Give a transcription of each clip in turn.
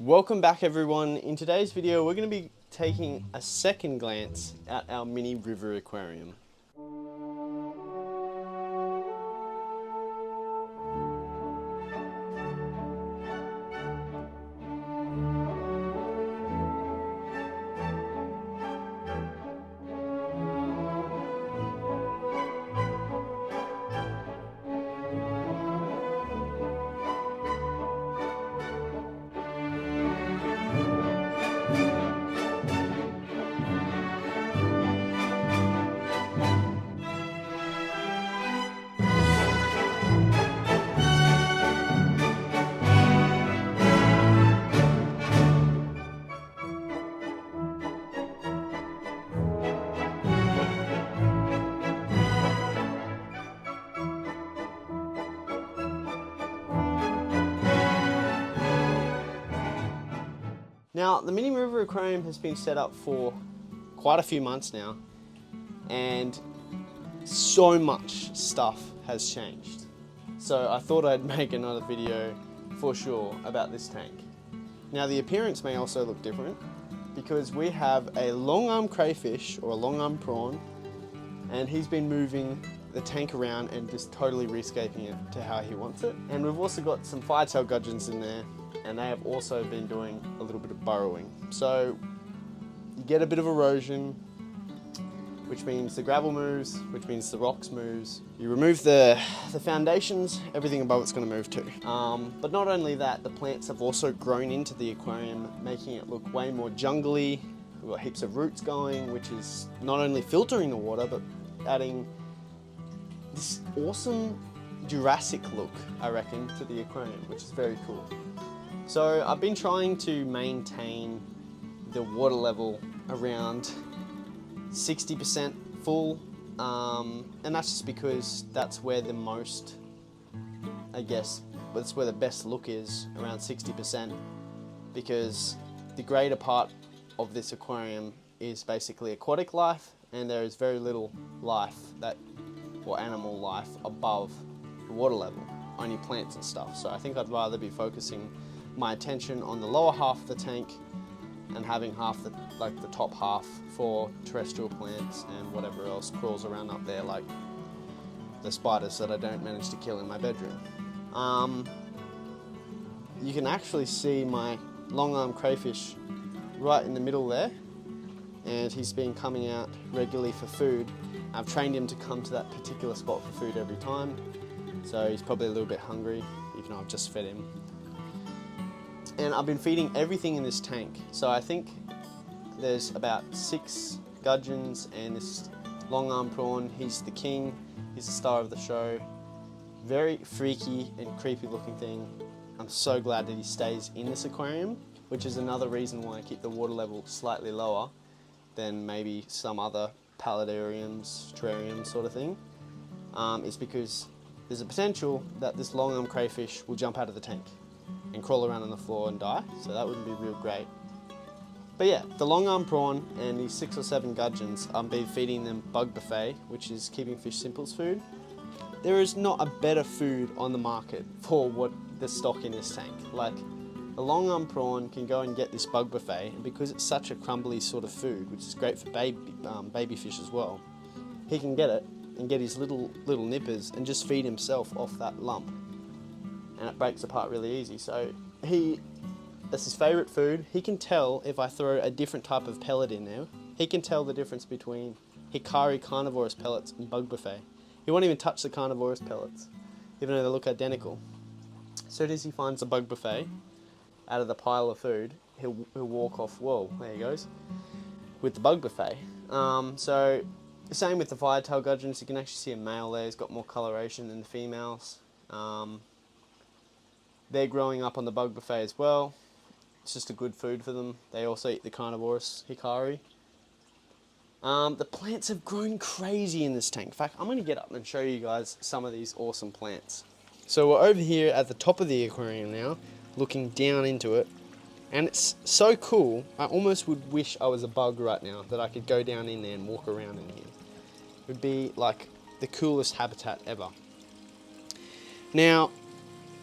Welcome back everyone. In today's video we're going to be taking a second glance at our mini river aquarium. Now, the mini river aquarium has been set up for quite a few months now, and so much stuff has changed. So I thought I'd make another video for sure about this tank. Now, the appearance may also look different because we have a long-arm crayfish or a long-arm prawn, and he's been moving the tank around and just totally rescaping it to how he wants it. And we've also got some firetail gudgeons in there, and they have also been doing a little bit of burrowing. So you get a bit of erosion, which means the gravel moves, which means the rocks moves. You remove the foundations, everything above it's going to move too. But not only that, the plants have also grown into the aquarium, making it look way more jungly. We've got heaps of roots going, which is not only filtering the water, but adding this awesome Jurassic look, I reckon, to the aquarium, which is very cool. So I've been trying to maintain the water level around 60% full, and that's just because that's where the most, that's where the best look is, around 60%, because the greater part of this aquarium is basically aquatic life, and there is very little life or animal life above the water level, only plants and stuff. So I think I'd rather be focusing my attention on the lower half of the tank and having half the top half for terrestrial plants and whatever else crawls around up there, like the spiders that I don't manage to kill in my bedroom. You can actually see my long-arm crayfish right in the middle there, and he's been coming out regularly for food. I've trained him to come to that particular spot for food every time, so he's probably a little bit hungry, even though I've just fed him. And I've been feeding everything in this tank. So I think there's about 6 gudgeons and this long-arm prawn. He's the king, he's the star of the show. Very freaky and creepy looking thing. I'm so glad that he stays in this aquarium, which is another reason why I keep the water level slightly lower than maybe some other paludariums, terrariums sort of thing, is because there's a potential that this long-arm crayfish will jump out of the tank and crawl around on the floor and die, so that wouldn't be real great. But yeah, the long-arm prawn and these 6 or 7 gudgeons, I've been feeding them bug buffet, which is Keeping Fish Simple's food. There is not a better food on the market for what the stock in this tank. Like, a long-arm prawn can go and get this bug buffet, and because it's such a crumbly sort of food, which is great for baby fish as well, he can get it and get his little nippers and just feed himself off that lump. And it breaks apart really easy. So that's his favourite food. He can tell if I throw a different type of pellet in there. He can tell the difference between Hikari carnivorous pellets and bug buffet. He won't even touch the carnivorous pellets, even though they look identical. As soon as he finds the bug buffet out of the pile of food, he'll walk off. Whoa, there he goes, with the bug buffet. So same with the firetail gudgeons. You can actually see a male there. He's got more coloration than the females. They're growing up on the bug buffet as well. It's just a good food for them. They also eat the carnivorous Hikari. The plants have grown crazy in this tank. In fact, I'm going to get up and show you guys some of these awesome plants. So we're over here at the top of the aquarium now, looking down into it. And it's so cool, I almost would wish I was a bug right now, that I could go down in there and walk around in here. It would be like the coolest habitat ever. Now,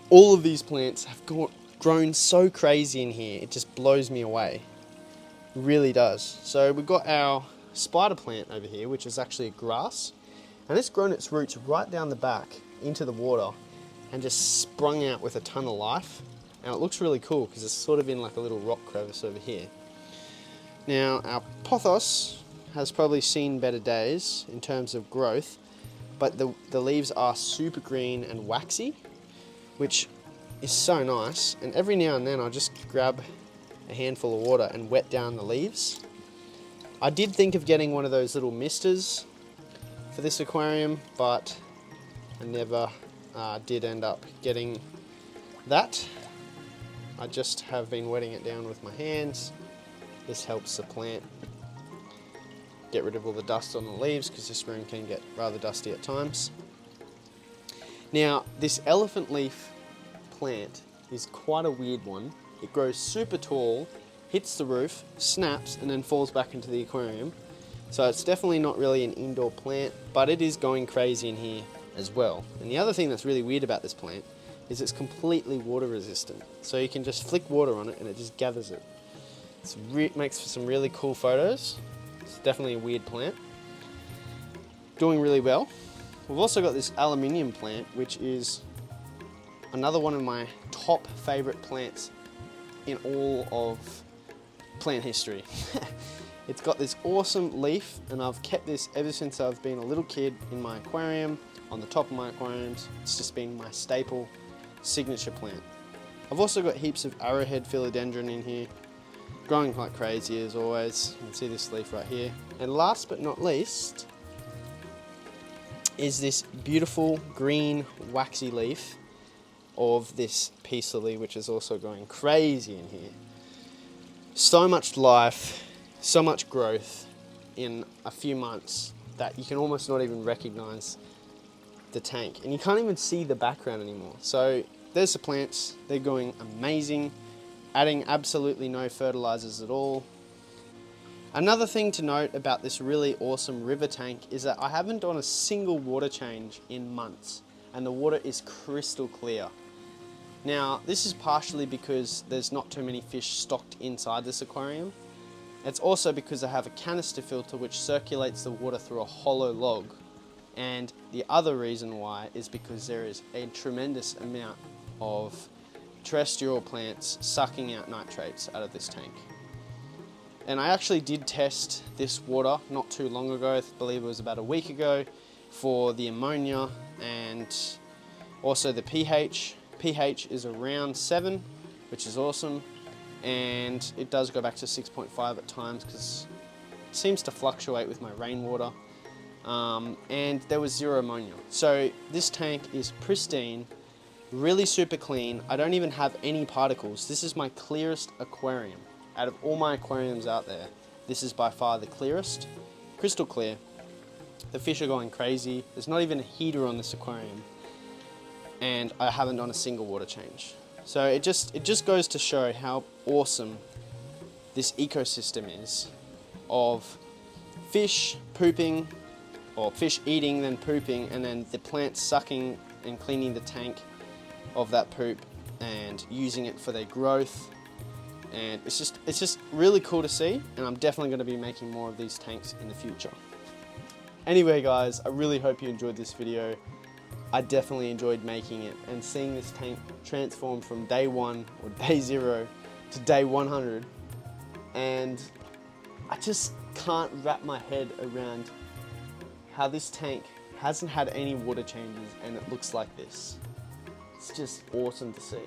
all of these plants have grown so crazy in here, it just blows me away. It really does. So we've got our spider plant over here, which is actually a grass, and it's grown its roots right down the back into the water and just sprung out with a ton of life. And it looks really cool because it's sort of in like a little rock crevice over here. Now our pothos has probably seen better days in terms of growth, but the leaves are super green and waxy, which is so nice. And every now and then I'll just grab a handful of water and wet down the leaves. I did think of getting one of those little misters for this aquarium, but I never did end up getting that. I just have been wetting it down with my hands. This helps the plant get rid of all the dust on the leaves, because this room can get rather dusty at times. Now, this elephant leaf plant is quite a weird one. It grows super tall, hits the roof, snaps, and then falls back into the aquarium. So it's definitely not really an indoor plant, but it is going crazy in here as well. And the other thing that's really weird about this plant is it's completely water resistant. So you can just flick water on it and it just gathers it. It makes for some really cool photos. It's definitely a weird plant. Doing really well. We've also got this aluminium plant, which is another one of my top favorite plants in all of plant history. It's got this awesome leaf, and I've kept this ever since I've been a little kid in my aquarium, on the top of my aquariums. It's just been my staple signature plant. I've also got heaps of arrowhead philodendron in here, growing like crazy as always. You can see this leaf right here. And last but not least is this beautiful green waxy leaf of this peace lily, which is also going crazy in here. So much life, so much growth in a few months that you can almost not even recognize the tank, and you can't even see the background anymore. So there's the plants, they're going amazing, adding absolutely no fertilizers at all. Another thing to note about this really awesome river tank is that I haven't done a single water change in months, and the water is crystal clear. Now, this is partially because there's not too many fish stocked inside this aquarium. It's also because I have a canister filter which circulates the water through a hollow log. And the other reason why is because there is a tremendous amount of terrestrial plants sucking out nitrates out of this tank. And I actually did test this water not too long ago, I believe it was about a week ago, for the ammonia and also the pH. pH is around 7, which is awesome, and it does go back to 6.5 at times because it seems to fluctuate with my rainwater. And there was 0 ammonia. So this tank is pristine, really super clean. I don't even have any particles. This is my clearest aquarium. Out of all my aquariums out there, this is by far the clearest, crystal clear. The fish are going crazy. There's not even a heater on this aquarium, and I haven't done a single water change. So it just goes to show how awesome this ecosystem is of fish pooping, or fish eating, then pooping, and then the plants sucking and cleaning the tank of that poop and using it for their growth. And it's just really cool to see, and I'm definitely going to be making more of these tanks in the future. Anyway guys, I really hope you enjoyed this video. I definitely enjoyed making it, and seeing this tank transform from day 1 or day 0 to day 100, and I just can't wrap my head around how this tank hasn't had any water changes and it looks like this. It's just awesome to see.